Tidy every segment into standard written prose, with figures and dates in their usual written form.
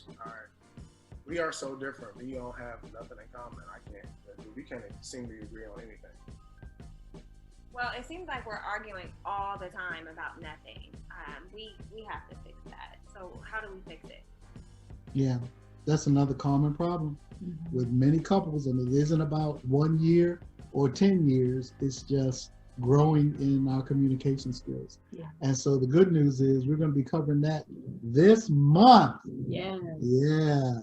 all right, we are so different. We don't have nothing in common. We can't seem to agree on anything. Well, it seems like we're arguing all the time about nothing. We have to fix that. So how do we fix it? Yeah, that's another common problem with many couples, and it isn't about 1 year or 10 years. It's just growing in our communication skills. Yeah. And so the good news is we're going to be covering that this month. Yes. Yeah.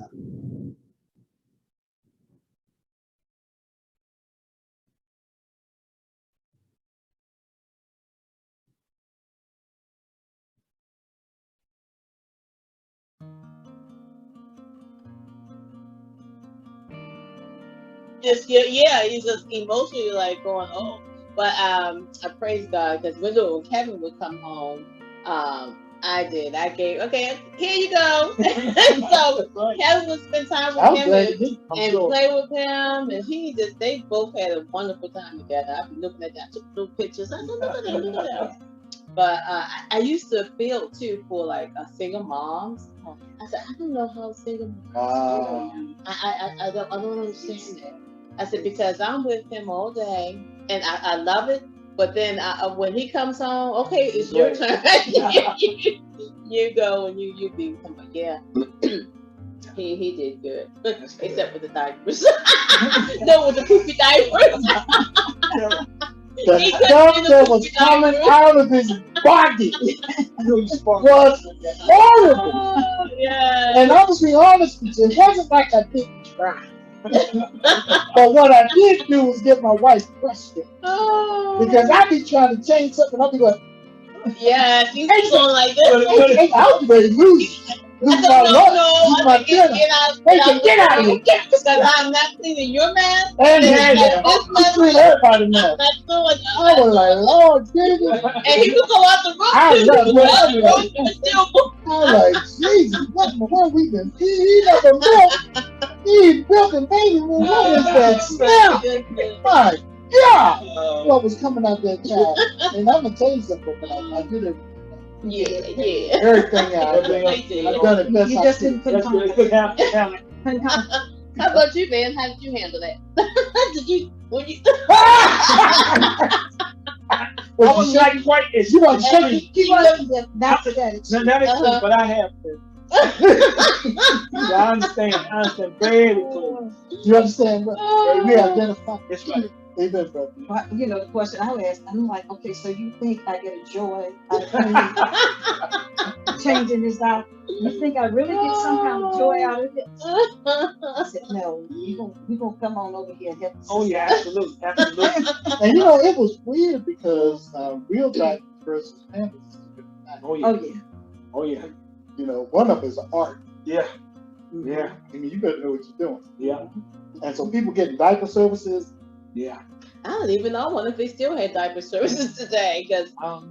Just yeah, he's just emotionally like going, oh. But I praise God because when Kevin would come home, I did. I gave okay, here you go. So Kevin would spend time with him and play with him, and they both had a wonderful time together. I've been looking at that, I took little pictures. I said, look at them, look at them. But I used to feel too for like single moms. I said, I don't know how single moms feel. I don't understand that. I said, because I'm with him all day and I love it. But then when he comes home, okay, it's your turn. You go and you be with him. But yeah, he did good. Except with the diapers. No, with the poopy diapers. The stuff that was coming out of his body was horrible. Oh, yeah. And I'm just being honest with you, it wasn't like I didn't try. But what I did do was get my wife frustrated. Oh. Because I be trying to change something, I'll be going, yeah, she's going like this. Hey, I was ready to lose. Lose my lunch, lose my dinner. Hey, get out of here. Because I'm not cleaning your mess. And I'm clean everybody now. I was like, Lord, Jesus. And he could go out the room. I was like, Jesus, what in the world we been? He never milk. He milk and baby. What is that smell? My God. What was coming out that child? And I'm going to tell you something, but I did it. Yeah. Everything out. I've done it best. You just didn't put it How about you, man? How did you handle that? I was like quite as you want to check it? He wasn't not for that. That is true, but I have to. I understand very clearly. You understand? We identify. That's right. Amen, brother. You know, the question I would ask, I'm like, okay, so you think I get a joy out of changing this out? You think I really get some kind of joy out of it? I said, no, we gonna come on over here and help us. Oh yeah, absolutely. And you know, it was weird because real diapers versus pampers is a different thing. Oh yeah. You know, one of them is art. Yeah. I mean, you better know what you're doing. Yeah. And so people getting diaper services. Yeah. I don't even know. I wonder if they still had diaper services today, because I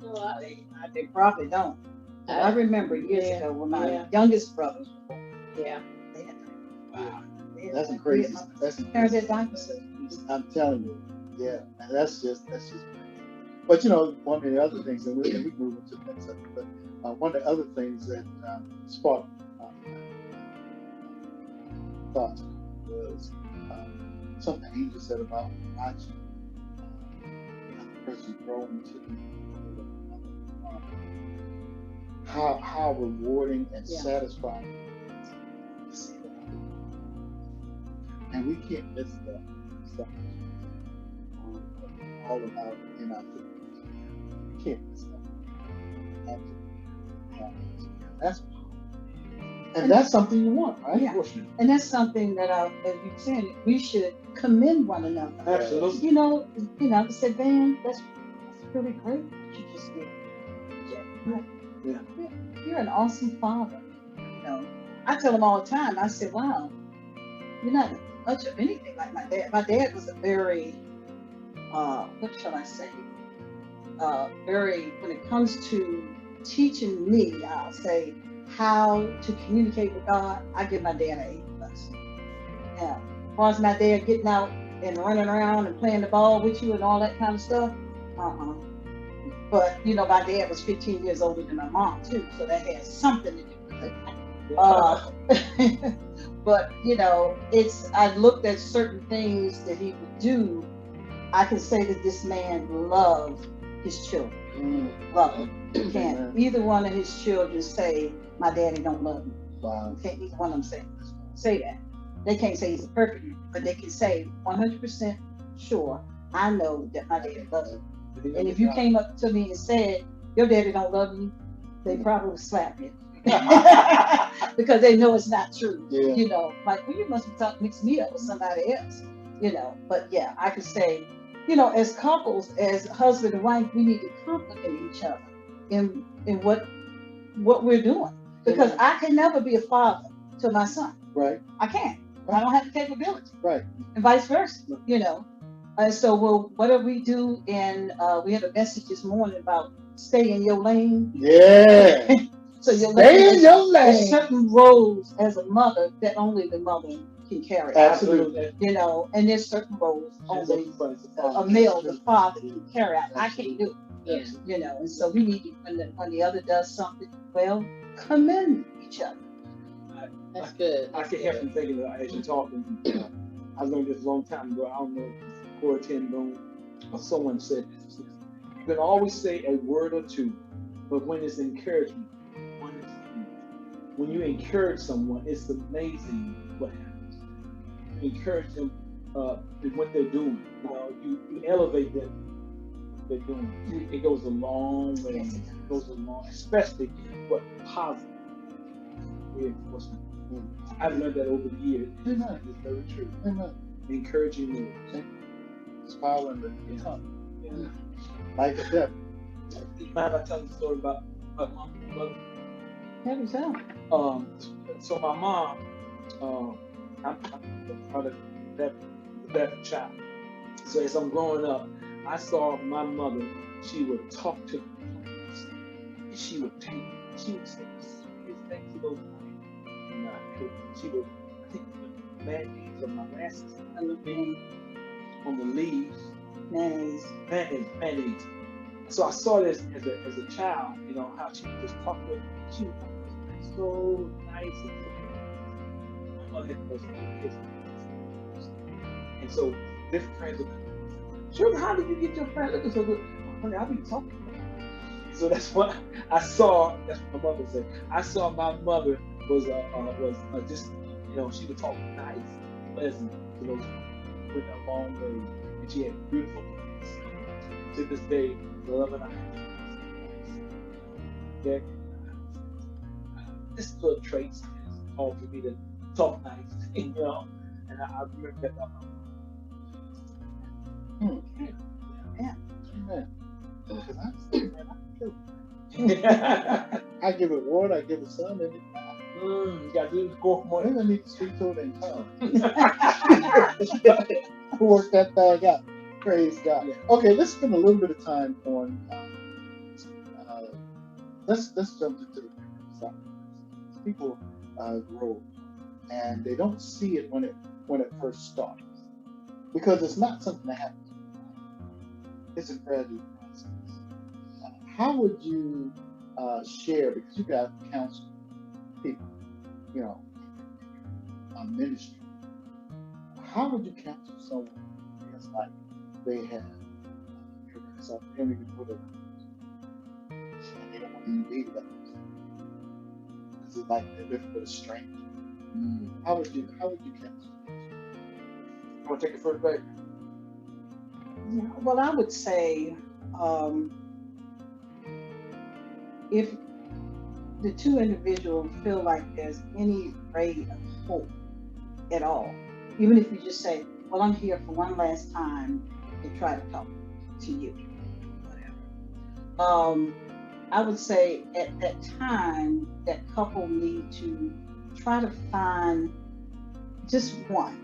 know they probably don't. I remember years ago when my youngest brothers were born. Yeah. They had Wow. That's crazy. That's parents had diaper services. I'm telling you. Yeah. And that's just crazy. But you know, one of the other things, and we move into the next subject, but one of the other things that sparked thoughts was something Angel said about watching another person grow into how rewarding and satisfying it is to see that. And we can't miss that stuff all about in our community. We can't miss that. That's and that's something you want, right? Yeah. And that's something that, as you said, we should commend one another. Absolutely. You know, I said, Vann, that's really great what you just did. Yeah. You're an awesome father. You know, I tell them all the time. I said, wow, you're not much of anything like my dad. My dad was a very, what shall I say? Very, when it comes to teaching me, I'll say, how to communicate with God, I give my dad an A+. Yeah. As far as my dad getting out and running around and playing the ball with you and all that kind of stuff, But you know, my dad was 15 years older than my mom too, so that had something to do with it. But you know, I looked at certain things that he would do. I can say that this man loved his children. Love them. You can't either one of his children say, my daddy don't love me. Wow. Okay, either one of them say that. They can't say he's a perfect man, but they can say 100% sure, I know that my daddy loves me. And if you came up to me and said, your daddy don't love you, they probably would slap you. Because they know it's not true. Yeah. You know, like, well, you must have mixed me up with somebody else. You know, but yeah, I could say, you know, as couples, as husband and wife, we need to compliment each other in what we're doing. Because I can never be a father to my son. Right. I can't. I don't have the capability. Right. And vice versa, you know. And so, well, what do we do? And we had a message this morning about stay in your lane. Yeah. So your Stay in your lane. There's certain roles as a mother that only the mother can carry. Absolutely. You know, and there's certain roles only a male, the father, can carry out. I can't do it. Yeah. You know, and so we need to, when the other does something well, commend each other. That's good. I can't help from thinking that as you're talking. I learned this a long time ago. I don't know if it's Cora Ten Boom or someone said this. You can always say a word or two, but when it's encouragement, when you encourage someone, it's amazing what happens. You encourage them in what they're doing. You know, you elevate them. What they're doing. It goes a long way. Yes, It goes a long, especially what positive reinforcement. I've learned that over the years. Amen. It's very true. Amen. Encouraging words. There's power in the tongue. Yeah. Like a devil. Do you mind if I tell you a story about my mom and mother? Every time. So my mom, I'm probably the better child. So as I'm growing up, I saw my mother. She would talk to me, and she would say the sweetest things to those women. And she would, I think, put mayonnaise on my glasses on the leaves. Mayonnaise. So I saw this as a child, you know, how she would just talk with me. She would talk with me so nice and so my mother had those kids. And so different friends would come. Sugar, how did you get your friend looking so good? Honey, I'll be talking. So that's what I saw. That's what my mother said. I saw my mother was just, you know, she would talk nice, pleasant to those who went a long way, and she had beautiful kids. To this day, love and I. Yeah, this little traits is hard for me to talk nice, you know, and I remember that about my mom. Yeah. Amen. I give it water, I give it sun, and You got to do the core well, morning. I need to speak to it in tongues. Work that thing out. Praise God. Yeah. Okay, let's spend a little bit of time on. Let's jump into the side. People grow, and they don't see it when it first starts, because it's not something that happens. It's a gradual process. How would you share, because you got counsel people, you know, on ministry. How would you counsel someone who feels like they have enemy before their eyes, and they don't want to engage with others? This is like they're living with a stranger. How would you counsel? You want to take it first, baby? Yeah, well, I would say if the two individuals feel like there's any ray of hope at all, even if you just say, well, I'm here for one last time to try to talk to you, whatever. I would say at that time, that couple need to try to find just one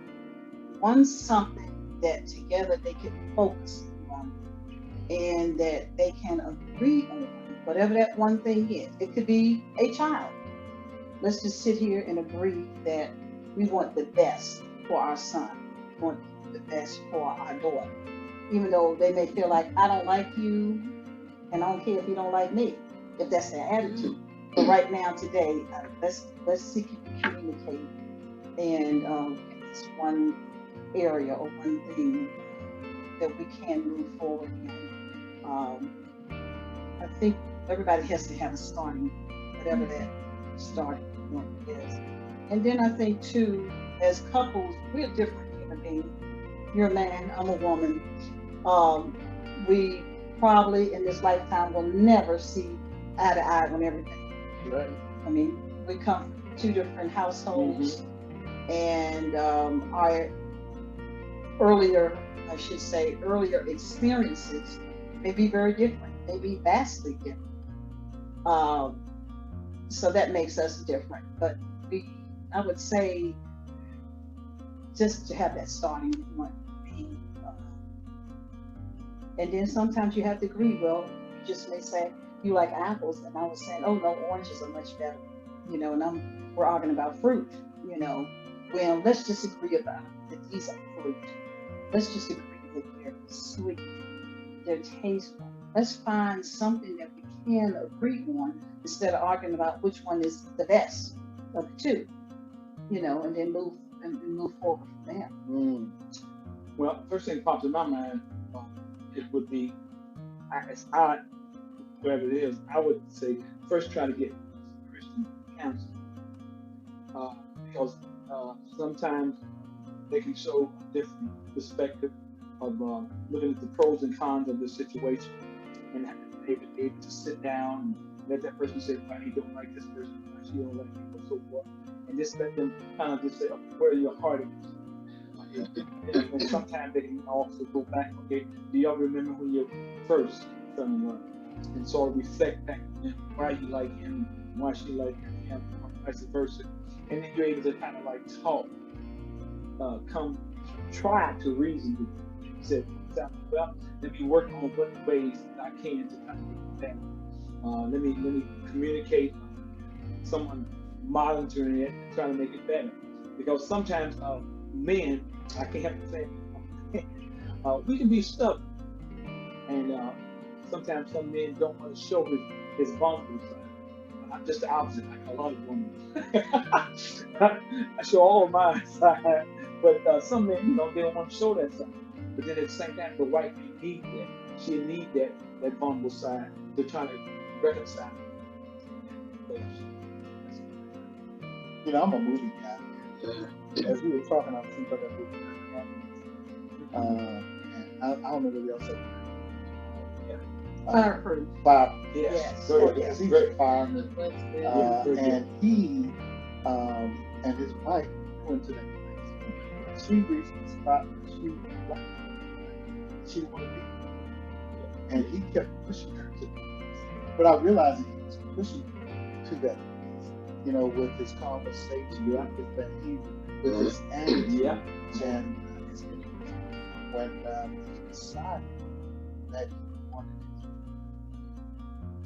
something that together they can focus on and that they can agree on, whatever that one thing is. It could be a child. Let's just sit here and agree that we want the best for our son, we want the best for our daughter, even though they may feel like, I don't like you and I don't care if you don't like me, if that's their attitude. But right now, today, let's see can we communicate and in this one area or one thing that we can move forward in. I think everybody has to have a starting, whatever that starting point is. And then I think too, as couples, we're different human beings. You're a man, I'm a woman. We probably in this lifetime will never see eye to eye on everything. Right. I mean, we come from two different households, and our earlier, I should say, earlier experiences may be very different, may be vastly different. So that makes us different. But I would say, just to have that starting point. And then sometimes you have to agree. Well, you just may say you like apples, and I was saying, oh no, oranges are much better, and we're arguing about fruit, Well, let's just agree about that these are fruit. Let's just agree that they're sweet, they're tasteful. Let's find something that we can agree on instead of arguing about which one is the best of the two, and then move forward from there. Well, first thing that pops in my mind, it would be, as odd, whatever it is, I would say first try to get Christian counsel, because sometimes they can show a different perspective of looking at the pros and cons of the situation, and able to sit down and let that person say why he don't like this person, why she don't like him, and so forth, and just let them kind of just say where your heart is. And sometimes they can also go back, okay, do y'all remember when you first fell in love? And sort of reflect back why you like him, why she like him, or vice versa. And then you're able to kind of like talk, try to reason with them. You said, well, let me work on what ways I can to kind of make it better. Let me communicate, someone monitoring it and trying to make it better. Because sometimes men, I can't help but say, we can be stubborn, and sometimes some men don't want to show his vulnerable side. I'm just the opposite. I love women. I show all my side, but some men, they don't want to show that side. But then at the same time, the wife may need that. She need that vulnerable side to try to reconcile. I'm a movie guy. As we were talking, I was thinking about that movie. And I don't know what else. Fireproof. Fire. Yes. So he's a fireman. And he and his wife went to that place. She reached the spot where she wanted to be. And he kept pushing her to that place. But I realized he was pushing her to that place. With his conversation, with his behavior, with his attitude, and his interest. When he decided that he wanted to,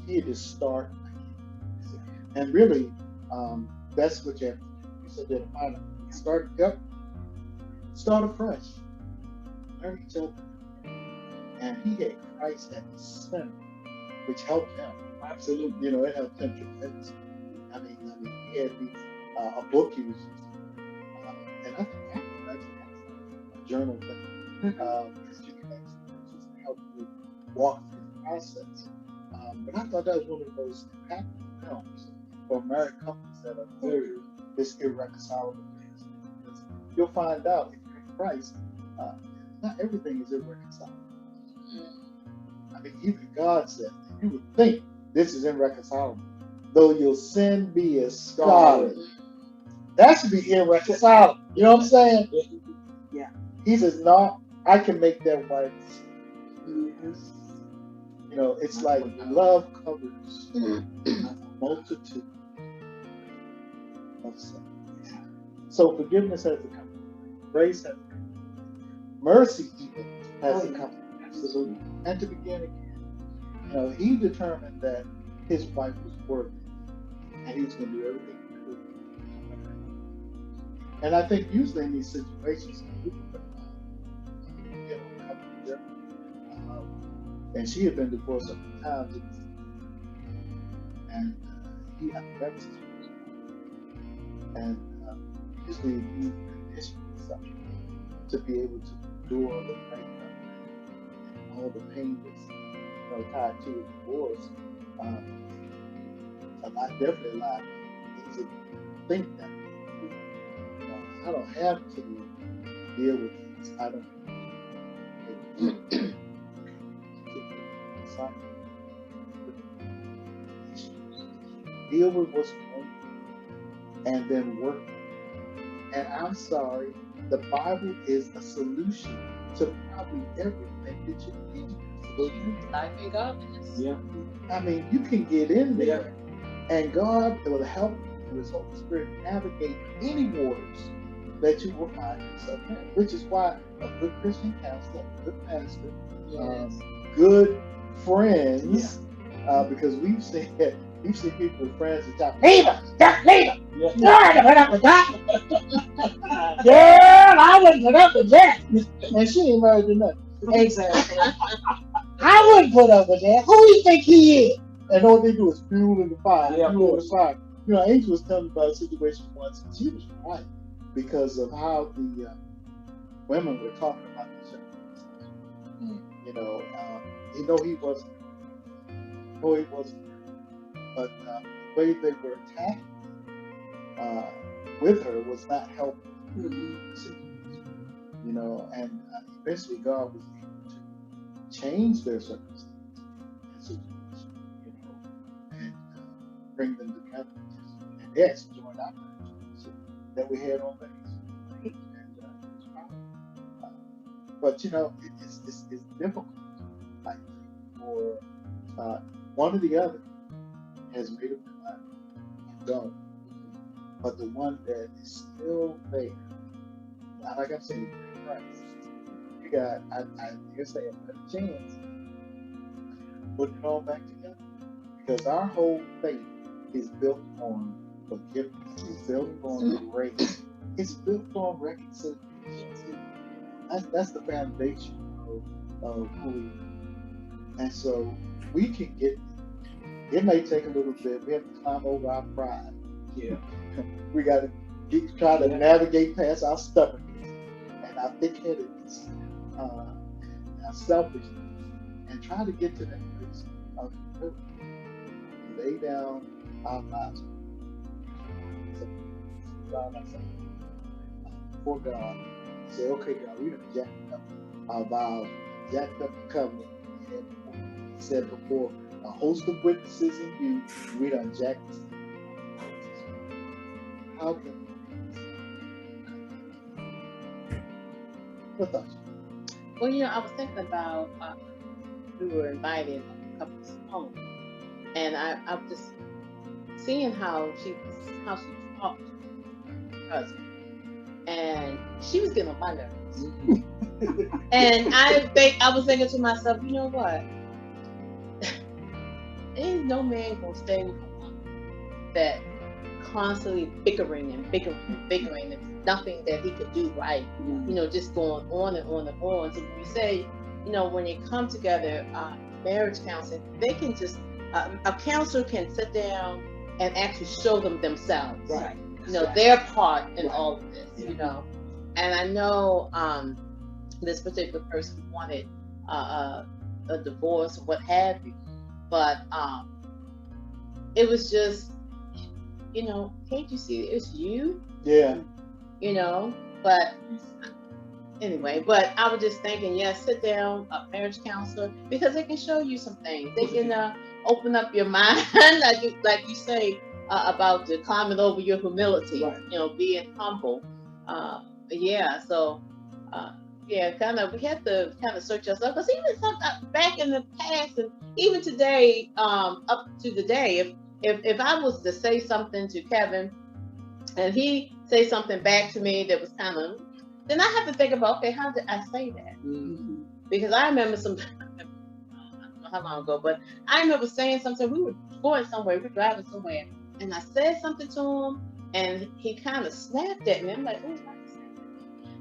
he had to start again. And really, that's what you have to do. You said that start afresh, learn each other. And he had Christ at the center, which helped him. Absolutely. It helped him tremendously. I mean, he had a book he was using, and I think that's a journal thing, because you can actually help you walk through the process. But I thought that was one of those impactful films for married couples that are through this irreconcilable things. Because you'll find out if you're in Christ, not everything is irreconcilable. I mean, even God said that. You would think this is irreconcilable. Though your sin be as scarlet, that should be irreconcilable. You know what I'm saying? Yeah. He says, no, I can make that white. It's like love covers a multitude of sins. So forgiveness has to come. Grace has to come. Mercy even has to come. Absolutely. And to begin again. He determined that his wife was worthy. And he was going to do everything he could. And I think usually in these situations, and she had been divorced a couple times, and he had a better situation. And usually you condition yourself to be able to endure the breakup and all the pain that's tied to a divorce. Definitely a lot of to think that I don't have to deal with this. I don't deal with what's going on and then work. And I'm sorry, the Bible is a solution to probably everything that you need. Life and godliness. Yeah. I mean, you can get in there, and God will help you through His Holy Spirit navigate any waters that you will find yourself in. Which is why a good Christian counselor, a good pastor, good friends, because we've seen people with friends that talk, leave her, just leave her. Yeah. You had to put up with that. Girl, I wouldn't put up with that. And she ain't married to nothing. Exactly. I wouldn't put up with that. Who do you think he is? And all they do is fuel in the fire. Yeah, Fuel in the fire. Angel was telling me about a situation once, and she was right because of how the women were talking about the young. He wasn't. He wasn't. But the way they were attacking with her was not helping. And eventually God was able to change their circumstances and situation, and bring them together. And yes, joined our marriage that we had on base. But it's difficult, I think, for one or the other has made up their mind and gone. But the one that is still there, like I said, Christ, you got, I guess, a better chance putting it all back together. Because our whole faith is built on forgiveness, it's built on grace, it's built on reconciliation. That's the foundation of who we are. And so we can get there. It may take a little bit. We have to climb over our pride. Yeah. We got to try to navigate past our stubbornness and our thick-headedness and our selfishness and try to get to that place of humility. Lay down our lives before God. Say, okay, God, we done jacked up our vows, jacked up the covenant. And He said before, a host of witnesses in you, we done jacked this. How can we? What thoughts? Well, I was thinking about we were invited a couple's home, and I was just seeing how she talked to her husband, and she was getting on my nerves. And I was thinking to myself, you know what? Ain't no man gonna stay with a woman that constantly bickering and there's nothing that he could do right. Just going on and on and on. So when you say, when you come together, marriage counseling, they can just a counselor can sit down and actually show them themselves, right? Their part in all of this, And I know this particular person wanted a divorce or what have you, but it was just, can't you see it's you? Yeah. But anyway, but I was just thinking, sit down, a marriage counselor, because they can show you some things. They can open up your mind, like you say, about the climbing over your humility, right. Being humble. So we have to kind of search ourselves, because even back in the past and even today, up to the day, if I was to say something to Kevin and he say something back to me that was kind of, then I have to think about, okay, how did I say that? Mm-hmm. Because I remember I don't know how long ago, but I remember saying something. We were going somewhere, we were driving somewhere, and I said something to him, and he kind of snapped at me. I'm like, who's not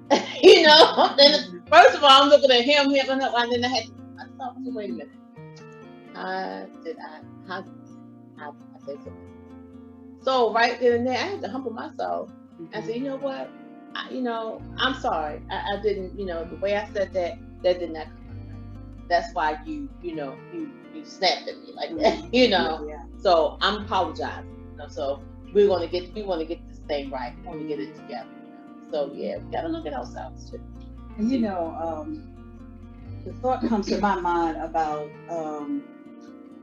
saying that? Then first of all, I'm looking at him, and then I thought, wait a minute. How did I say something? So right then and there, I had to humble myself. I said, you know what? I'm sorry. I didn't, the way I said that did not come out right. That's why you snapped at me like that, Yeah. So I'm apologizing. So we want to get this thing right. We want to get it together. So yeah, we gotta look at ourselves too. And the thought comes to my mind about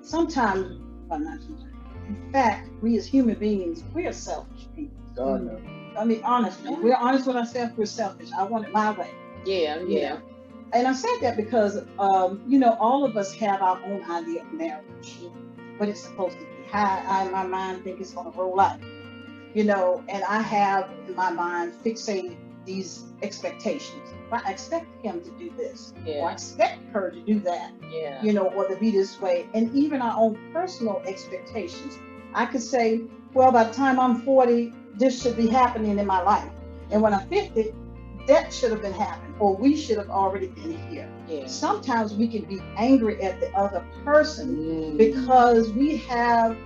sometimes, well, not sometimes. In fact, we as human beings, we are selfish people. God knows. I mean, honestly, we're honest with ourselves. We're selfish. I want it my way. Yeah. And I said that because, all of us have our own idea of marriage, what it's supposed to be. How I, in my mind, think it's going to roll out. And I have in my mind fixated these expectations. I expect him to do this, or I expect her to do that, or to be this way. And even our own personal expectations. I could say, well, by the time I'm 40, this should be happening in my life. And when I'm 50, that should have been happening, or we should have already been here. Yeah. Sometimes we can be angry at the other person because we have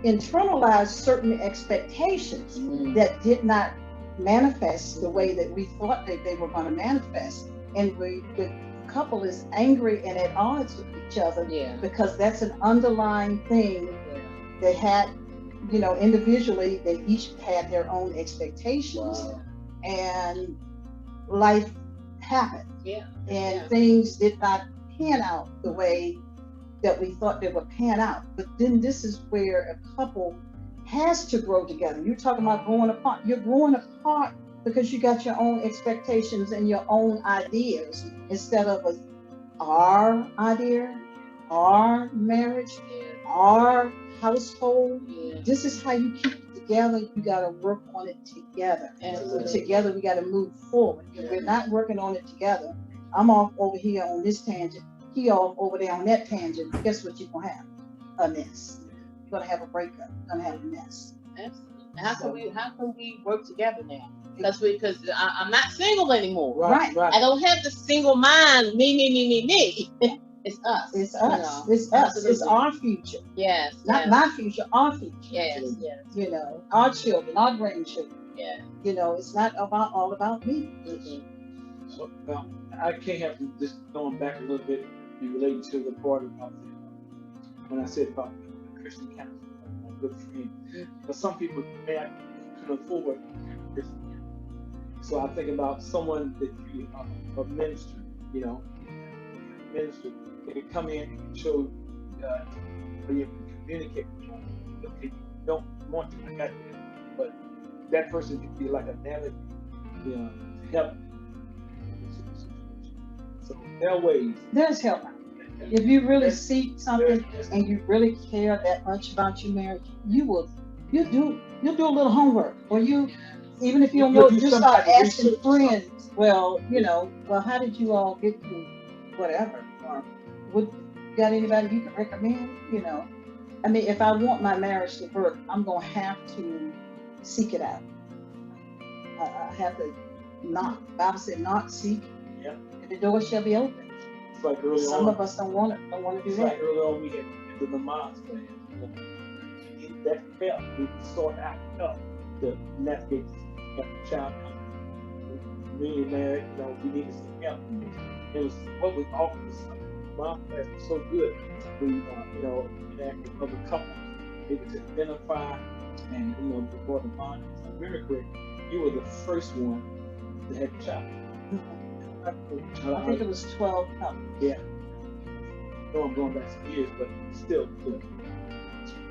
internalized certain expectations that did not manifest the way that we thought that they were going to manifest. And the couple is angry and at odds with each other because that's an underlying thing that had, individually, they each had their own expectations. Wow. And life happened. And things did not pan out the way that we thought they would pan out. But then this is where a couple has to grow together. You're talking about growing apart. You're growing apart because you got your own expectations and your own ideas instead of our idea, our marriage, our household. This is how you keep it together. You got to work on it together. Together we got to move forward. If we're not working on it together, I'm off over here on this tangent, he off over there on that tangent. Guess what you're gonna have? A mess. You're gonna have a breakup. You're gonna have a mess. Absolutely. How can we work together now? Because I'm not single anymore. Right. I don't have the single mind. Me. It's us. It's us. It's us. Absolutely. It's our future. Yes. Not my future. Our future. Yes. Our children, our grandchildren. Yeah. It's not all about me. Well, I can't help just going back a little bit, be related to the part about when I said about Christian counsel, a good friend. Because some people may not can afford Christian counsel. So I think about someone that you a minister, minister, they can come in and show or you can communicate with them. Okay, you don't want to look at it, but that person can be like a navigator, to help. So there are ways. There's help. If you really seek something and you really care that much about your marriage, you'll do a little homework, or even if you don't know, you start asking friends. Well, how did you all get to whatever? Or you got anybody you can recommend? I mean, if I want my marriage to work, I'm gonna have to seek it out. I have to knock. The Bible said, "Knock, seek." Yeah. The door shall be open. It's like early Some on. of us don't want to do It's that. like early on we had the Lamont's plan. That help. We sought out help to navigate the child coming. Really married, we needed some help. It was what was offered us. Mom class was so good. We interact with other couples, able to identify and before the bond. If I remember correctly, you were the first one that had a child. I think it was 12 couples. Yeah. I know I'm going back some years, but still good.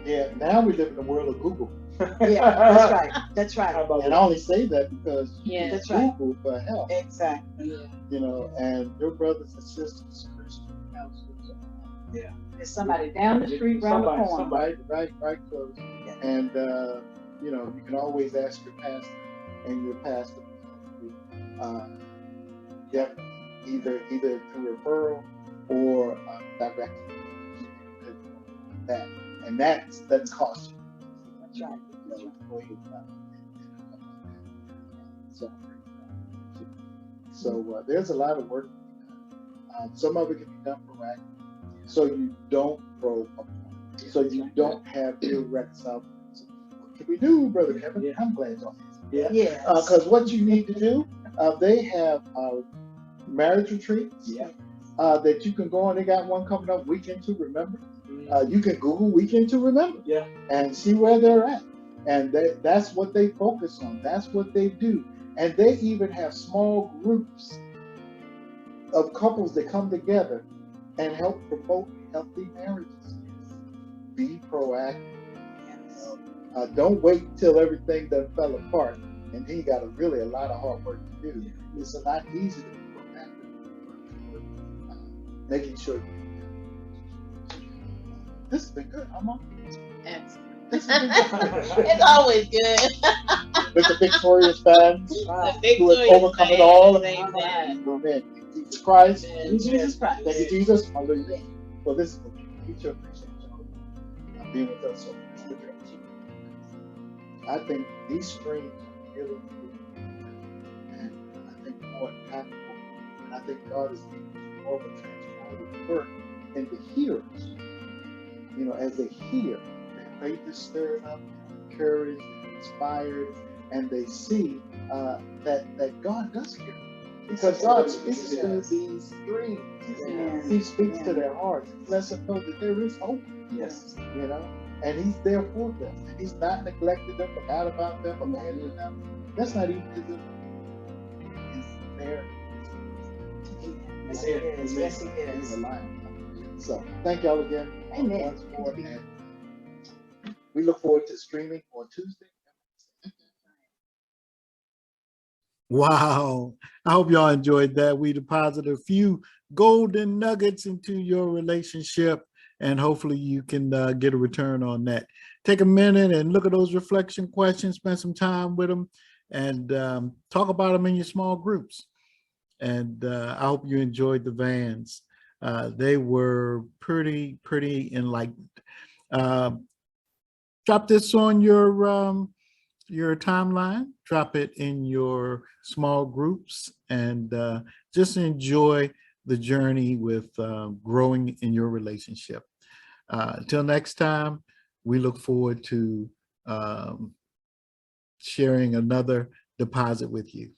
Yeah, now we live in the world of Google. Yeah, that's right. And I only say that because you that's Google for help. Exactly. And your brothers and sisters, Christian counselors. Yeah. There's somebody down the street, around the corner. Somebody right close. Yeah. And you can always ask your pastor, and your pastor either through referral or directly. And that's costly. That's right. So there's a lot of work. Some of it can be done proactively, so you don't grow apart, so you don't have irreconcilable. What can We do, Brother Kevin. Yeah. I'm glad y'all. Yeah. Yes. Because what you need to do, they have marriage retreats. Yeah. That you can go on. They got one coming up, Weekend to Remember. You can Google Weekend to Remember. Yeah. And see where they're at. And that's what they focus on. That's what they do. And they even have small groups of couples that come together and help promote healthy marriages. Be proactive. Don't wait till everything done fell apart. And then you got really a lot of hard work to do. It's not easy to be proactive. Making sure. This has been good. I'm on. Excellent. This has been good. It's always good. With the victorious fans The who have victorious overcome it man. all. Amen. Amen. Jesus Christ. Amen. Jesus Christ. Thank you, Jesus. Hallelujah. Well, this is we sure appreciate y'all being with us. So I think these streams are really good. And I think more impactful. And I think God is giving more of a transformative work in the hearers. You know, as they hear, their faith is stirred up, encouraged, inspired, and they see that God does hear. Because God speaks through these dreams. Yes. He speaks to their hearts. He lets them know that there is hope. Yes. You know, and He's there for them. And He's not neglected them, forgot about them, abandoned them. That's not even His. He's there. Yes, he is. Yes, he He's is. alive. So thank y'all again. Amen. Once more, and we look forward to streaming on Tuesday. Wow. I hope y'all enjoyed that. We deposited a few golden nuggets into your relationship, and hopefully you can get a return on that. Take a minute and look at those reflection questions, spend some time with them, and talk about them in your small groups. And I hope you enjoyed the VANNS. They were pretty enlightened. Drop this on your timeline, drop it in your small groups, and just enjoy the journey with growing in your relationship. Until next time, we look forward to sharing another deposit with you.